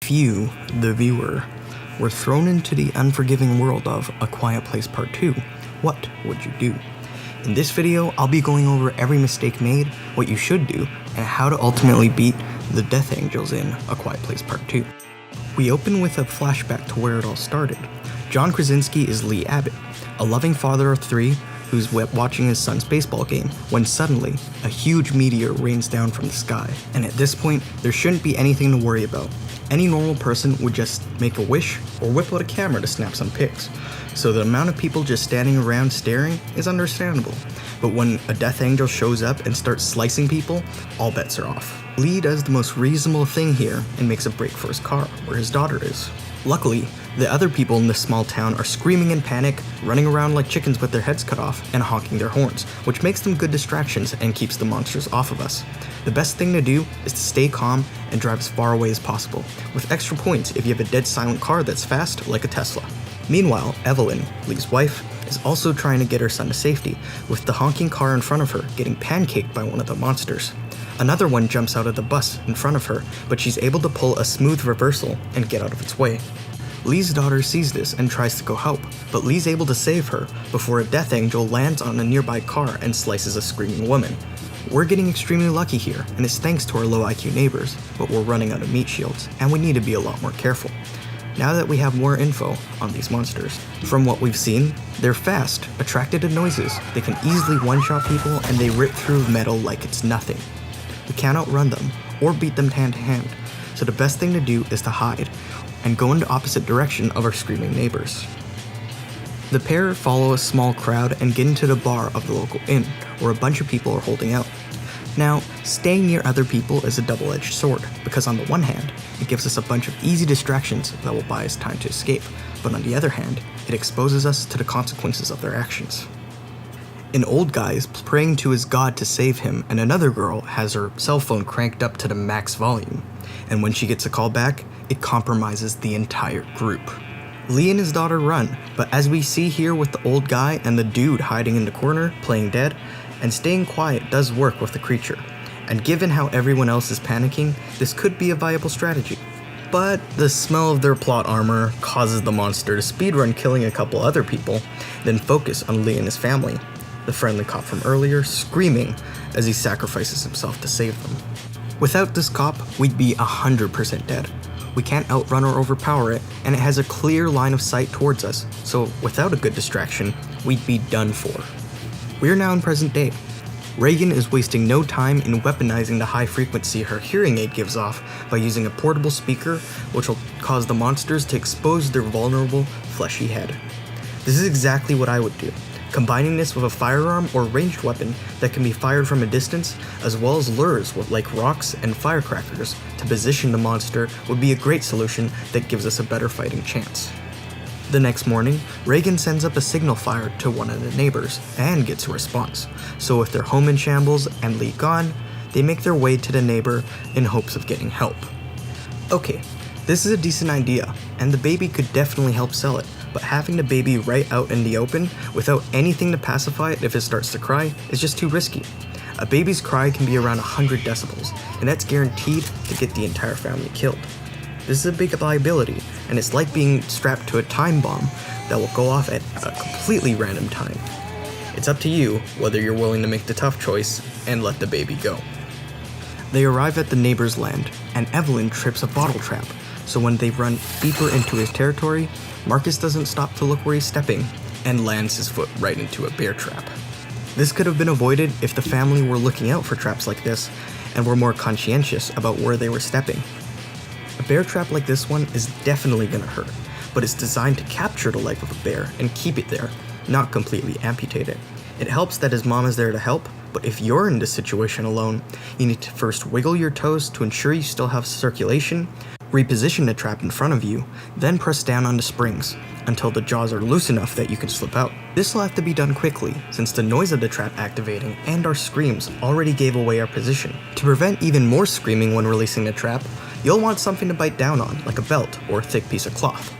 If you, the viewer, were thrown into the unforgiving world of A Quiet Place Part 2, what would you do? In this video, I'll be going over every mistake made, what you should do, and how to ultimately beat the Death Angels in A Quiet Place Part 2. We open with a flashback to where it all started. John Krasinski is Lee Abbott, a loving father of three who's watching his son's baseball game, when suddenly, a huge meteor rains down from the sky. And at this point, there shouldn't be anything to worry about. Any normal person would just make a wish or whip out a camera to snap some pics. So the amount of people just standing around staring is understandable. But when a Death Angel shows up and starts slicing people, all bets are off. Lee does the most reasonable thing here and makes a break for his car, where his daughter is. Luckily, the other people in this small town are screaming in panic, running around like chickens with their heads cut off, and honking their horns, which makes them good distractions and keeps the monsters off of us. The best thing to do is to stay calm and drive as far away as possible, with extra points if you have a dead silent car that's fast like a Tesla. Meanwhile, Evelyn, Lee's wife, is also trying to get her son to safety, with the honking car in front of her getting pancaked by one of the monsters. Another one jumps out of the bus in front of her, but she's able to pull a smooth reversal and get out of its way. Lee's daughter sees this and tries to go help, but Lee's able to save her before a Death Angel lands on a nearby car and slices a screaming woman. We're getting extremely lucky here, and it's thanks to our low IQ neighbors, but we're running out of meat shields, and we need to be a lot more careful. Now that we have more info on these monsters, from what we've seen, they're fast, attracted to noises, they can easily one-shot people, and they rip through metal like it's nothing. We can't outrun them, or beat them hand to hand, so the best thing to do is to hide, and go in the opposite direction of our screaming neighbors. The pair follow a small crowd and get into the bar of the local inn, where a bunch of people are holding out. Now, staying near other people is a double-edged sword, because on the one hand, it gives us a bunch of easy distractions that will buy us time to escape, but on the other hand, it exposes us to the consequences of their actions. An old guy is praying to his god to save him, and another girl has her cell phone cranked up to the max volume, and when she gets a call back, it compromises the entire group. Lee and his daughter run, but as we see here with the old guy and the dude hiding in the corner, playing dead, and staying quiet does work with the creature. And given how everyone else is panicking, this could be a viable strategy. But the smell of their plot armor causes the monster to speedrun killing a couple other people, then focus on Lee and his family, the friendly cop from earlier screaming as he sacrifices himself to save them. Without this cop, we'd be 100% dead. We can't outrun or overpower it, and it has a clear line of sight towards us, so without a good distraction, we'd be done for. We're now in present day. Reagan is wasting no time in weaponizing the high frequency her hearing aid gives off by using a portable speaker, which will cause the monsters to expose their vulnerable, fleshy head. This is exactly what I would do. Combining this with a firearm or ranged weapon that can be fired from a distance, as well as lures like rocks and firecrackers to position the monster, would be a great solution that gives us a better fighting chance. The next morning, Reagan sends up a signal fire to one of the neighbors and gets a response. So with their home in shambles and Lee gone, they make their way to the neighbor in hopes of getting help. Okay, this is a decent idea, and the baby could definitely help sell it, but having the baby right out in the open without anything to pacify it if it starts to cry is just too risky. A baby's cry can be around 100 decibels, and that's guaranteed to get the entire family killed. This is a big liability, and it's like being strapped to a time bomb that will go off at a completely random time. It's up to you whether you're willing to make the tough choice and let the baby go. They arrive at the neighbor's land, and Evelyn trips a bottle trap, so when they run deeper into his territory, Marcus doesn't stop to look where he's stepping, and lands his foot right into a bear trap. This could have been avoided if the family were looking out for traps like this, and were more conscientious about where they were stepping. A bear trap like this one is definitely gonna hurt, but it's designed to capture the life of a bear and keep it there, not completely amputate it. It helps that his mom is there to help, but if you're in this situation alone, you need to first wiggle your toes to ensure you still have circulation, reposition the trap in front of you, then press down on the springs until the jaws are loose enough that you can slip out. This will have to be done quickly, since the noise of the trap activating and our screams already gave away our position. To prevent even more screaming when releasing the trap, you'll want something to bite down on, like a belt or a thick piece of cloth.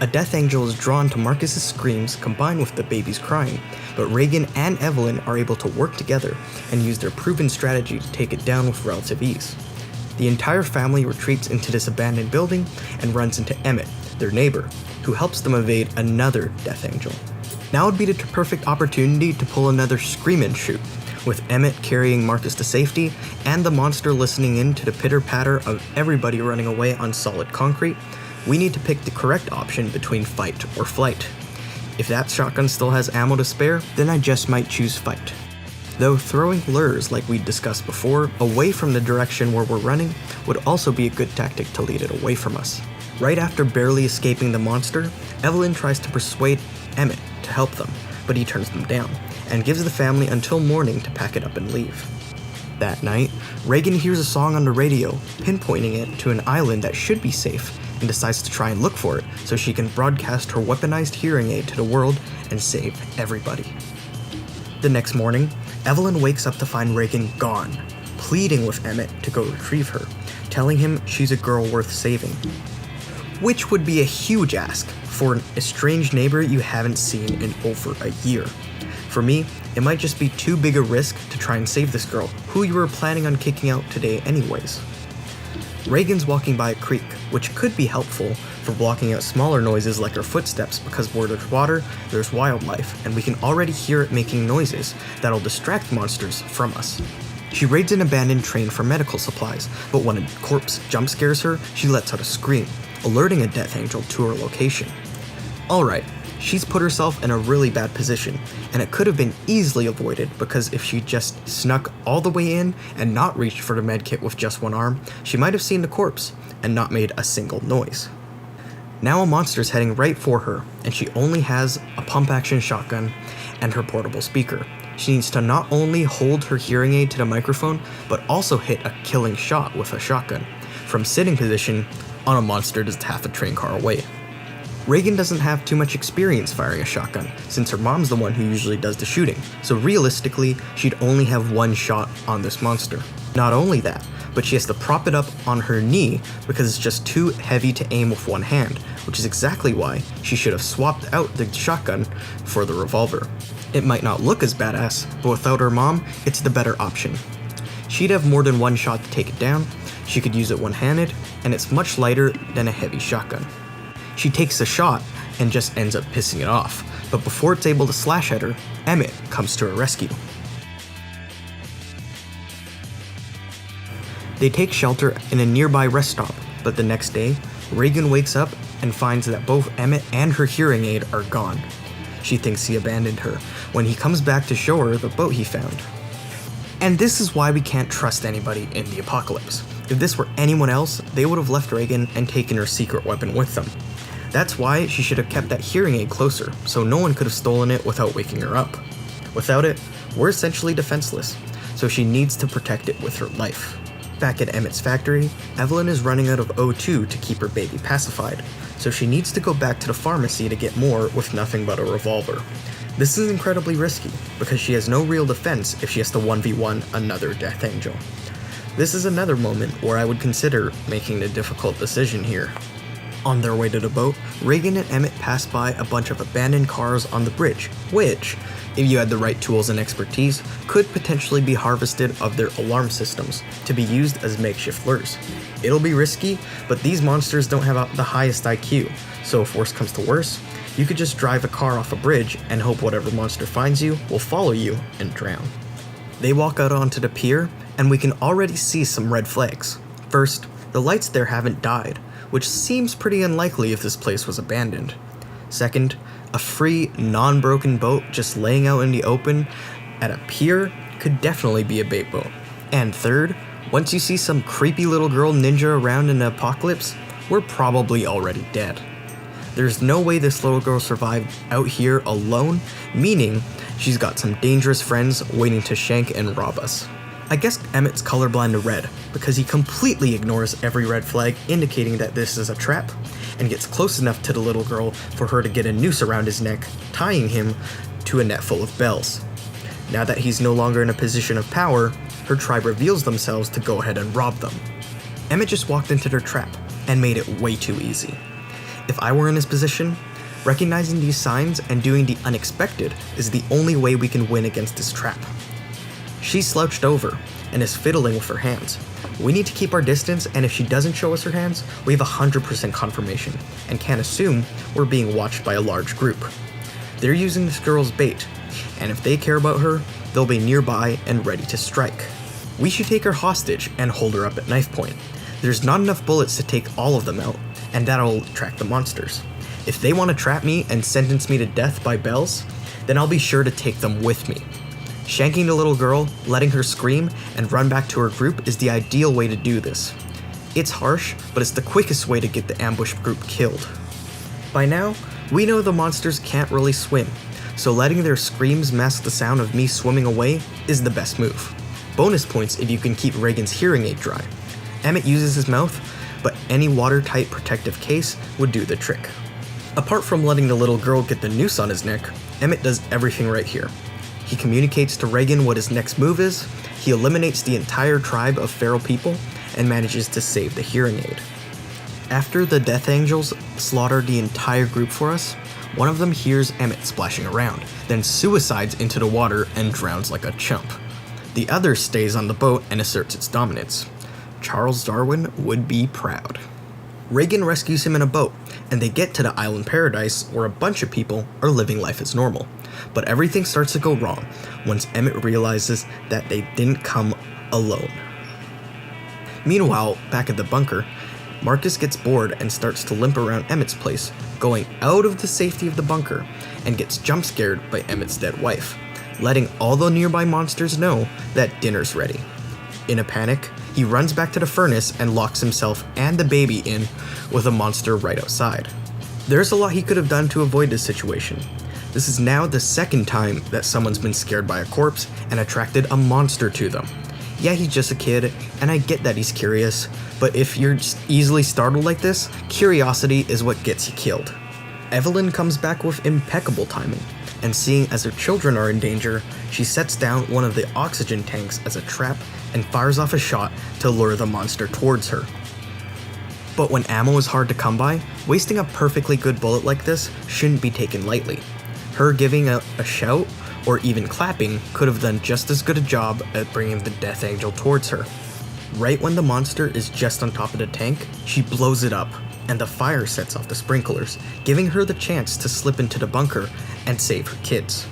A Death Angel is drawn to Marcus's screams combined with the baby's crying, but Reagan and Evelyn are able to work together and use their proven strategy to take it down with relative ease. The entire family retreats into this abandoned building and runs into Emmett, their neighbor, who helps them evade another Death Angel. Now would be the perfect opportunity to pull another scream and shoot, with Emmett carrying Marcus to safety and the monster listening in to the pitter-patter of everybody running away on solid concrete. We need to pick the correct option between fight or flight. If that shotgun still has ammo to spare, then I just might choose fight. Though throwing lures, like we discussed before, away from the direction where we're running would also be a good tactic to lead it away from us. Right after barely escaping the monster, Evelyn tries to persuade Emmett to help them, but he turns them down, and gives the family until morning to pack it up and leave. That night, Reagan hears a song on the radio, pinpointing it to an island that should be safe, and decides to try and look for it so she can broadcast her weaponized hearing aid to the world and save everybody. The next morning, Evelyn wakes up to find Reagan gone, pleading with Emmett to go retrieve her, telling him she's a girl worth saving. Which would be a huge ask for an estranged neighbor you haven't seen in over a year. For me, it might just be too big a risk to try and save this girl, who you were planning on kicking out today anyways. Reagan's walking by a creek, which could be helpful for blocking out smaller noises like her footsteps, because where there's water, there's wildlife, and we can already hear it making noises that'll distract monsters from us. She raids an abandoned train for medical supplies, but when a corpse jump scares her, she lets out a scream, alerting a Death Angel to her location. Alright, she's put herself in a really bad position, and it could have been easily avoided because if she just snuck all the way in and not reached for the medkit with just one arm, she might have seen the corpse and not made a single noise. Now a monster's heading right for her, and she only has a pump-action shotgun and her portable speaker. She needs to not only hold her hearing aid to the microphone, but also hit a killing shot with a shotgun from sitting position on a monster just half a train car away. Reagan doesn't have too much experience firing a shotgun, since her mom's the one who usually does the shooting, so realistically, she'd only have one shot on this monster. Not only that, but she has to prop it up on her knee because it's just too heavy to aim with one hand, which is exactly why she should have swapped out the shotgun for the revolver. It might not look as badass, but without her mom, it's the better option. She'd have more than one shot to take it down, she could use it one-handed, and it's much lighter than a heavy shotgun. She takes the shot and just ends up pissing it off, but before it's able to slash at her, Emmett comes to her rescue. They take shelter in a nearby rest stop, but the next day, Reagan wakes up and finds that both Emmett and her hearing aid are gone. She thinks he abandoned her when he comes back to show her the boat he found. And this is why we can't trust anybody in the apocalypse. If this were anyone else, they would have left Reagan and taken her secret weapon with them. That's why she should have kept that hearing aid closer, so no one could have stolen it without waking her up. Without it, we're essentially defenseless, so she needs to protect it with her life. Back at Emmett's factory, Evelyn is running out of O2 to keep her baby pacified, so she needs to go back to the pharmacy to get more with nothing but a revolver. This is incredibly risky, because she has no real defense if she has to 1v1 another Death Angel. This is another moment where I would consider making the difficult decision here. On their way to the boat, Reagan and Emmett pass by a bunch of abandoned cars on the bridge, which, if you had the right tools and expertise, could potentially be harvested of their alarm systems to be used as makeshift lures. It'll be risky, but these monsters don't have the highest IQ, so if worse comes to worse, you could just drive a car off a bridge and hope whatever monster finds you will follow you and drown. They walk out onto the pier, and we can already see some red flags. First, the lights there haven't died, which seems pretty unlikely if this place was abandoned. Second, a free, non-broken boat just laying out in the open at a pier could definitely be a bait boat. And third, once you see some creepy little girl ninja around in the apocalypse, we're probably already dead. There's no way this little girl survived out here alone, meaning she's got some dangerous friends waiting to shank and rob us. I guess Emmett's colorblind to red, because he completely ignores every red flag indicating that this is a trap, and gets close enough to the little girl for her to get a noose around his neck, tying him to a net full of bells. Now that he's no longer in a position of power, her tribe reveals themselves to go ahead and rob them. Emmett just walked into their trap, and made it way too easy. If I were in his position, recognizing these signs and doing the unexpected is the only way we can win against this trap. She slouched over, and is fiddling with her hands. We need to keep our distance, and if she doesn't show us her hands, we have 100% confirmation, and can't assume we're being watched by a large group. They're using this girl's bait, and if they care about her, they'll be nearby and ready to strike. We should take her hostage and hold her up at knife point. There's not enough bullets to take all of them out, and that'll attract the monsters. If they want to trap me and sentence me to death by bells, then I'll be sure to take them with me. Shanking the little girl, letting her scream, and run back to her group is the ideal way to do this. It's harsh, but it's the quickest way to get the ambush group killed. By now, we know the monsters can't really swim, so letting their screams mask the sound of me swimming away is the best move. Bonus points if you can keep Reagan's hearing aid dry. Emmett uses his mouth, but any watertight protective case would do the trick. Apart from letting the little girl get the noose on his neck, Emmett does everything right here. He communicates to Reagan what his next move is, he eliminates the entire tribe of feral people, and manages to save the hearing aid. After the Death Angels slaughter the entire group for us, one of them hears Emmett splashing around, then suicides into the water and drowns like a chump. The other stays on the boat and asserts its dominance. Charles Darwin would be proud. Reagan rescues him in a boat, and they get to the island paradise where a bunch of people are living life as normal. But everything starts to go wrong once Emmett realizes that they didn't come alone. Meanwhile, back at the bunker, Marcus gets bored and starts to limp around Emmett's place, going out of the safety of the bunker, and gets jump scared by Emmett's dead wife, letting all the nearby monsters know that dinner's ready. In a panic, he runs back to the furnace and locks himself and the baby in with a monster right outside. There's a lot he could have done to avoid this situation. This is now the second time that someone's been scared by a corpse and attracted a monster to them. Yeah, he's just a kid, and I get that he's curious, but if you're easily startled like this, curiosity is what gets you killed. Evelyn comes back with impeccable timing, and seeing as her children are in danger, she sets down one of the oxygen tanks as a trap and fires off a shot to lure the monster towards her. But when ammo is hard to come by, wasting a perfectly good bullet like this shouldn't be taken lightly. Her giving a shout or even clapping could have done just as good a job at bringing the Death Angel towards her. Right when the monster is just on top of the tank, she blows it up, and the fire sets off the sprinklers, giving her the chance to slip into the bunker and save her kids.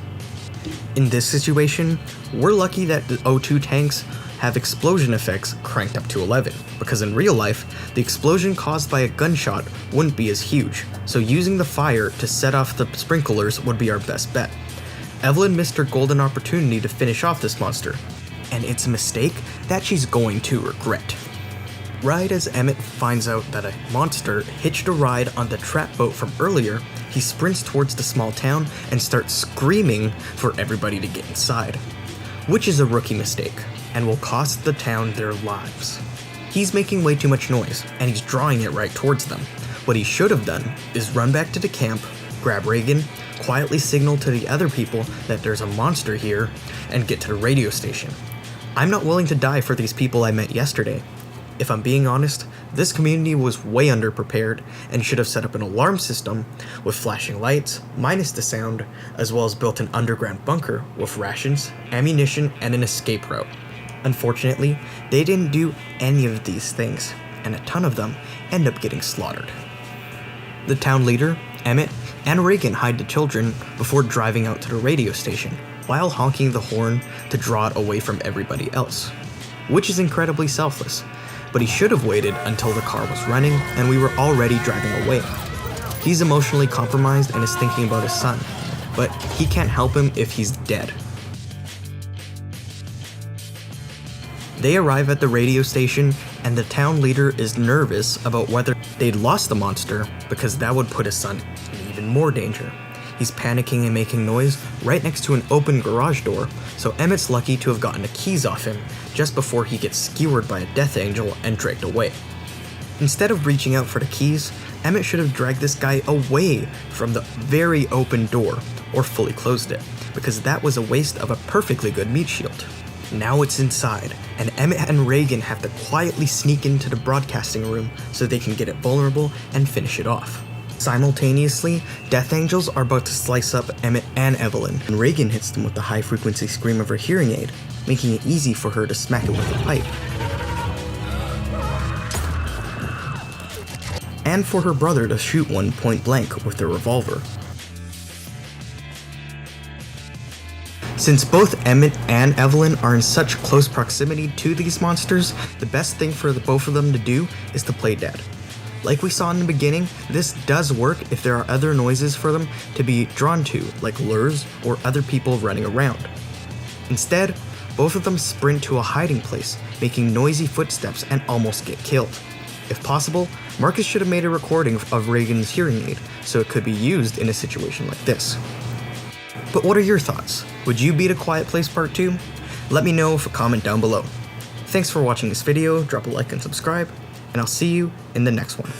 In this situation, we're lucky that the O2 tanks have explosion effects cranked up to 11, because in real life, the explosion caused by a gunshot wouldn't be as huge, so using the fire to set off the sprinklers would be our best bet. Evelyn missed her golden opportunity to finish off this monster, and it's a mistake that she's going to regret. Right as Emmett finds out that a monster hitched a ride on the trap boat from earlier, he sprints towards the small town and starts screaming for everybody to get inside, which is a rookie mistake and will cost the town their lives. He's making way too much noise, and he's drawing it right towards them. What he should have done is run back to the camp, grab Reagan, quietly signal to the other people that there's a monster here, and get to the radio station. I'm not willing to die for these people I met yesterday. If I'm being honest, this community was way underprepared and should have set up an alarm system with flashing lights, minus the sound, as well as built an underground bunker with rations, ammunition, and an escape route. Unfortunately, they didn't do any of these things, and a ton of them end up getting slaughtered. The town leader, Emmett, and Reagan hide the children before driving out to the radio station, while honking the horn to draw it away from everybody else, which is incredibly selfless. But he should have waited until the car was running and we were already driving away. He's emotionally compromised and is thinking about his son, but he can't help him if he's dead. They arrive at the radio station, and the town leader is nervous about whether they'd lost the monster because that would put his son in even more danger. He's panicking and making noise right next to an open garage door, so Emmett's lucky to have gotten the keys off him just before he gets skewered by a Death Angel and dragged away. Instead of reaching out for the keys, Emmett should have dragged this guy away from the very open door, or fully closed it, because that was a waste of a perfectly good meat shield. Now it's inside, and Emmett and Reagan have to quietly sneak into the broadcasting room so they can get it vulnerable and finish it off. Simultaneously, Death Angels are about to slice up Emmett and Evelyn, and Reagan hits them with the high-frequency scream of her hearing aid, making it easy for her to smack it with a pipe. And for her brother to shoot one point blank with their revolver. Since both Emmett and Evelyn are in such close proximity to these monsters, the best thing for both of them to do is to play dead. Like we saw in the beginning, this does work if there are other noises for them to be drawn to, like lures or other people running around. Instead, both of them sprint to a hiding place, making noisy footsteps and almost get killed. If possible, Marcus should have made a recording of Reagan's hearing aid, so it could be used in a situation like this. But what are your thoughts? Would you beat A Quiet Place Part 2? Let me know with a comment down below. Thanks for watching this video, drop a like and subscribe, and I'll see you in the next one.